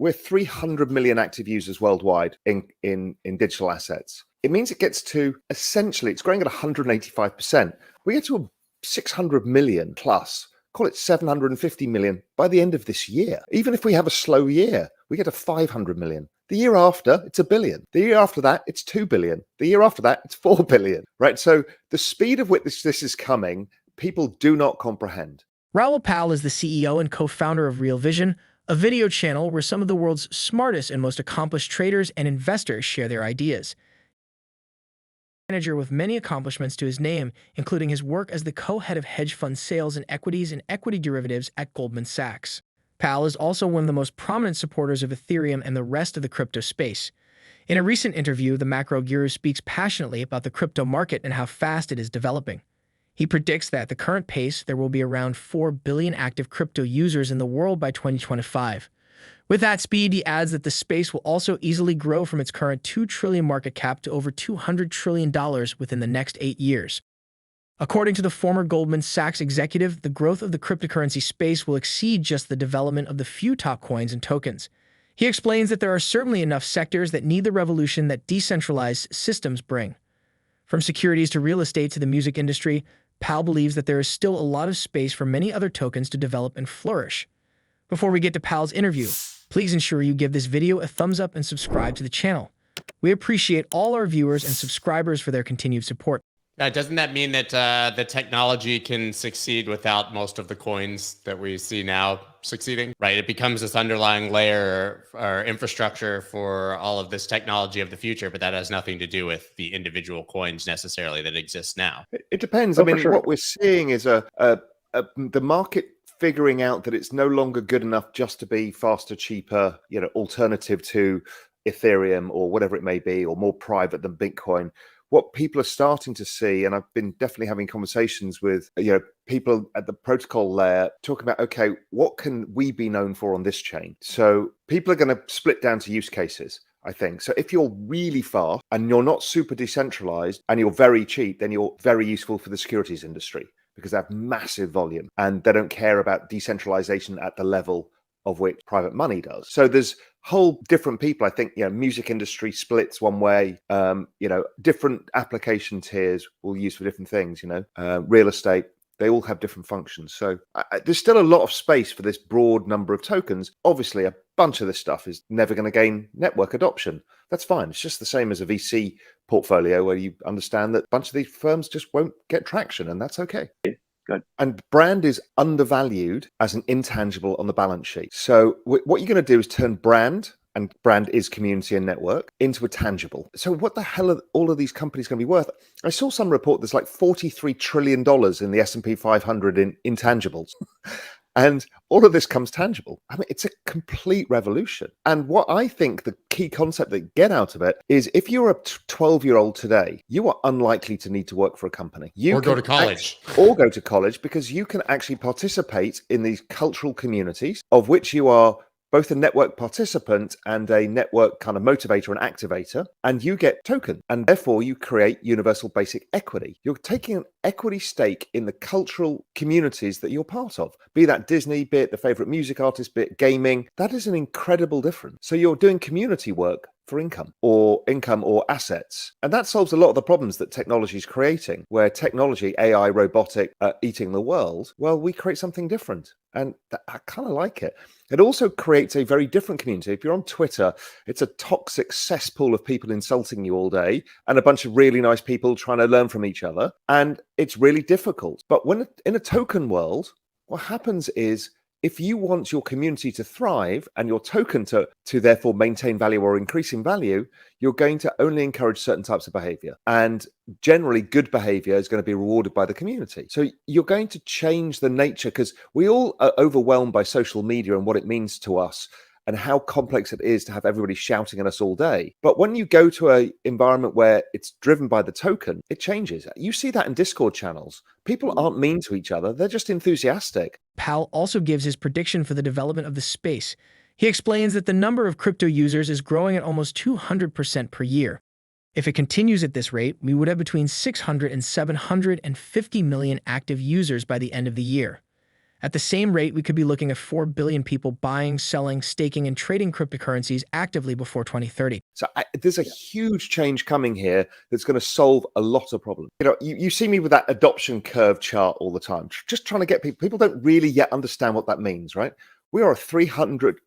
we're 300 million active users worldwide in digital assets. It means it gets to, essentially, it's growing at 185%. We get to 600 million plus, call it 750 million by the end of this year. Even if we have a slow year, we get to 500 million. The year after, it's 1 billion. The year after that, it's 2 billion. The year after that, it's 4 billion, right? So the speed of which this is coming, people do not comprehend. Raoul Pal is the CEO and co-founder of Real Vision, a video channel where some of the world's smartest and most accomplished traders and investors share their ideas. Manager with many accomplishments to his name, including his work as the co-head of hedge fund sales and equity derivatives at Goldman Sachs. Pal is also one of the most prominent supporters of Ethereum and the rest of the crypto space. In a recent interview, the macro guru speaks passionately about the crypto market and how fast it is developing. He predicts that at the current pace, there will be around 4 billion active crypto users in the world by 2025. With that speed, he adds that the space will also easily grow from its current $2 trillion market cap to over $200 trillion within the next 8 years. According to the former Goldman Sachs executive, the growth of the cryptocurrency space will exceed just the development of the few top coins and tokens. He explains that there are certainly enough sectors that need the revolution that decentralized systems bring. From securities to real estate to the music industry, Pal believes that there is still a lot of space for many other tokens to develop and flourish. Before we get to Pal's interview, please ensure you give this video a thumbs up and subscribe to the channel. We appreciate all our viewers and subscribers for their continued support. Doesn't that mean that the technology can succeed without most of the coins that we see now succeeding? Right? It becomes this underlying layer or infrastructure for all of this technology of the future, but that has nothing to do with the individual coins necessarily that exist now. It depends. I mean, what we're seeing is the market figuring out that it's no longer good enough just to be faster, cheaper, alternative to Ethereum or whatever it may be, or more private than Bitcoin. What people are starting to see, and I've been definitely having conversations with people at the protocol layer talking about, okay, what can we be known for on this chain? So people are going to split down to use cases, I think. So if you're really fast and you're not super decentralized and you're very cheap, then you're very useful for the securities industry because they have massive volume and they don't care about decentralization at the level of which private money does. So there's whole different people. I think, music industry splits one way, different application tiers will use for different things, real estate, they all have different functions. So there's still a lot of space for this broad number of tokens. Obviously, a bunch of this stuff is never going to gain network adoption. That's fine. It's just the same as a VC portfolio where you understand that a bunch of these firms just won't get traction, and that's okay. Good. And brand is undervalued as an intangible on the balance sheet. So what you're going to do is turn brand, and brand is community and network, into a tangible. So what the hell are all of these companies going to be worth? I saw some report there's like $43 trillion in the S&P 500 in intangibles. And all of this comes tangible. I mean, it's a complete revolution. And what I think the key concept that get out of it is if you're a 12-year-old today, you are unlikely to need to work for a company. Or go to college. Or go to college, because you can actually participate in these cultural communities of which you are both a network participant and a network kind of motivator and activator, and you get token, and therefore you create universal basic equity. You're taking an equity stake in the cultural communities that you're part of, be that Disney, be it the favorite music artist, be it gaming. That is an incredible difference. So you're doing community work for income or assets. And that solves a lot of the problems that technology is creating, where technology, AI, robotic, eating the world. Well, we create something different. And I kind of like it. It also creates a very different community. If you're on Twitter, it's a toxic cesspool of people insulting you all day and a bunch of really nice people trying to learn from each other. And it's really difficult. But when in a token world, what happens is, if you want your community to thrive and your token to therefore maintain value or increase in value, you're going to only encourage certain types of behavior. And generally, good behavior is going to be rewarded by the community. So you're going to change the nature, because we all are overwhelmed by social media and what it means to us and how complex it is to have everybody shouting at us all day. But when you go to an environment where it's driven by the token, it changes. You see that in Discord channels. People aren't mean to each other. They're just enthusiastic. Pal also gives his prediction for the development of the space. He explains that the number of crypto users is growing at almost 200% per year. If it continues at this rate, we would have between 600 and 750 million active users by the end of the year. At the same rate, we could be looking at 4 billion people buying, selling, staking, and trading cryptocurrencies actively before 2030. So there's a huge change coming here that's going to solve a lot of problems. You see me with that adoption curve chart all the time, just trying to get people. People don't really yet understand what that means, right? We're 300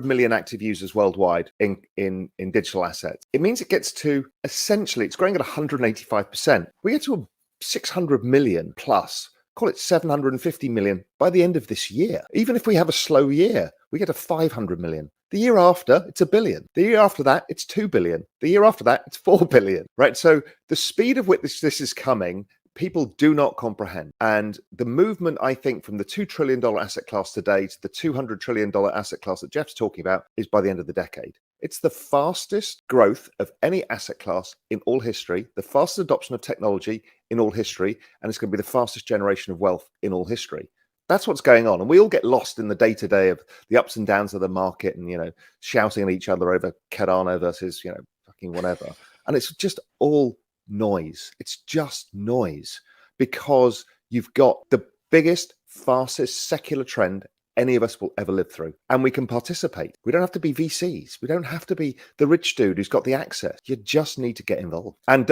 million active users worldwide in digital assets. It means it gets to, essentially, it's growing at 185%. We get to 600 million plus, call it 750 million by the end of this year. Even if we have a slow year, we get to 500 million. The year after, it's 1 billion. The year after that, it's 2 billion. The year after that, it's 4 billion, right? So the speed of which this is coming, people do not comprehend. And the movement, I think, from the $2 trillion asset class today to the $200 trillion asset class that Jeff's talking about is by the end of the decade. It's the fastest growth of any asset class in all history, the fastest adoption of technology in all history, and it's going to be the fastest generation of wealth in all history. That's what's going on. And we all get lost in the day-to-day of the ups and downs of the market and, shouting at each other over Cardano versus, fucking whatever. And it's just all noise. It's just noise, because you've got the biggest, fastest secular trend any of us will ever live through, and we can participate. We don't have to be VCs. We don't have to be the rich dude who's got the access. You just need to get involved, and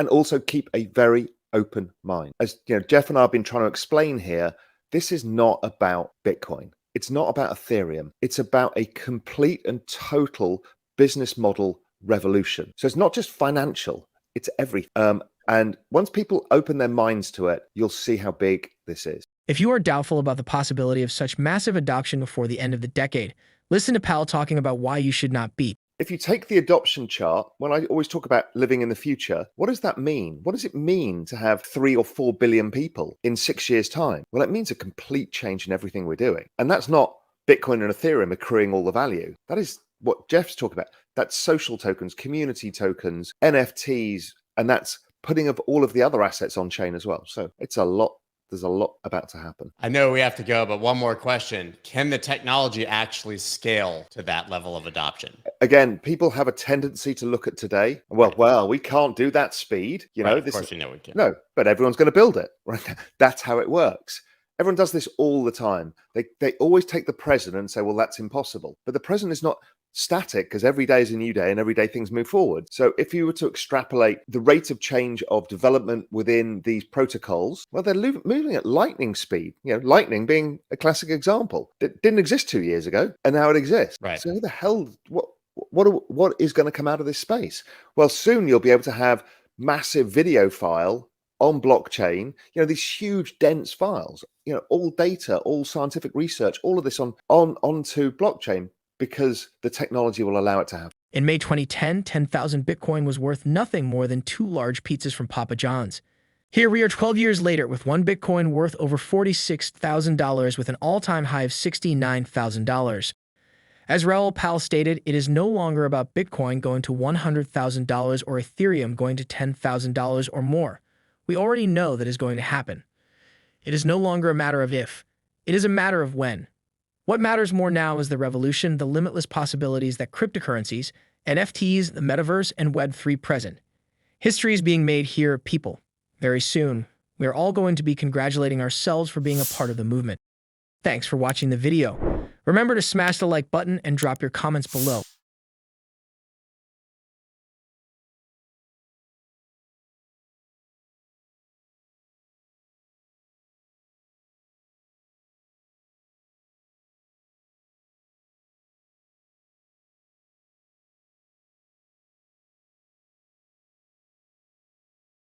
also keep a very open mind. As Jeff and I have been trying to explain here, this is not about Bitcoin. It's not about Ethereum. It's about a complete and total business model revolution. So it's not just financial. It's everything. And once people open their minds to it, you'll see how big this is. If you are doubtful about the possibility of such massive adoption before the end of the decade, listen to Pal talking about why you should not be. If you take the adoption chart, when I always talk about living in the future, what does that mean? What does it mean to have 3 or 4 billion people in 6 years' time? Well, it means a complete change in everything we're doing. And that's not Bitcoin and Ethereum accruing all the value. That is what Jeff's talking about. That's social tokens, community tokens, NFTs, and that's putting of all of the other assets on chain as well. So it's a lot. There's a lot about to happen. I know we have to go, but one more question. Can the technology actually scale to that level of adoption? Again, people have a tendency to look at today. Well, we can't do that speed. Of course, we can. No, but everyone's going to build it, right? That's how it works. Everyone does this all the time. They always take the present and say, well, that's impossible. But the present is not static, because every day is a new day and every day things move forward. So if you were to extrapolate the rate of change of development within these protocols, well, they're moving at lightning speed. Lightning being a classic example. It didn't exist 2 years ago, and now it exists. Right. So who the hell, what is going to come out of this space? Well, soon you'll be able to have massive video file on blockchain, these huge dense files, all data, all scientific research, all of this onto blockchain, because the technology will allow it to happen. In May 2010, 10,000 Bitcoin was worth nothing more than 2 large pizzas from Papa John's. Here we are 12 years later with 1 Bitcoin worth over $46,000 with an all-time high of $69,000. As Raoul Pal stated, it is no longer about Bitcoin going to $100,000 or Ethereum going to $10,000 or more. We already know that is going to happen. It is no longer a matter of if. It is a matter of when. What matters more now is the revolution, the limitless possibilities that cryptocurrencies, NFTs, the metaverse, and Web3 present. History is being made here, people. Very soon, we are all going to be congratulating ourselves for being a part of the movement. Thanks for watching the video. Remember to smash the like button and drop your comments below.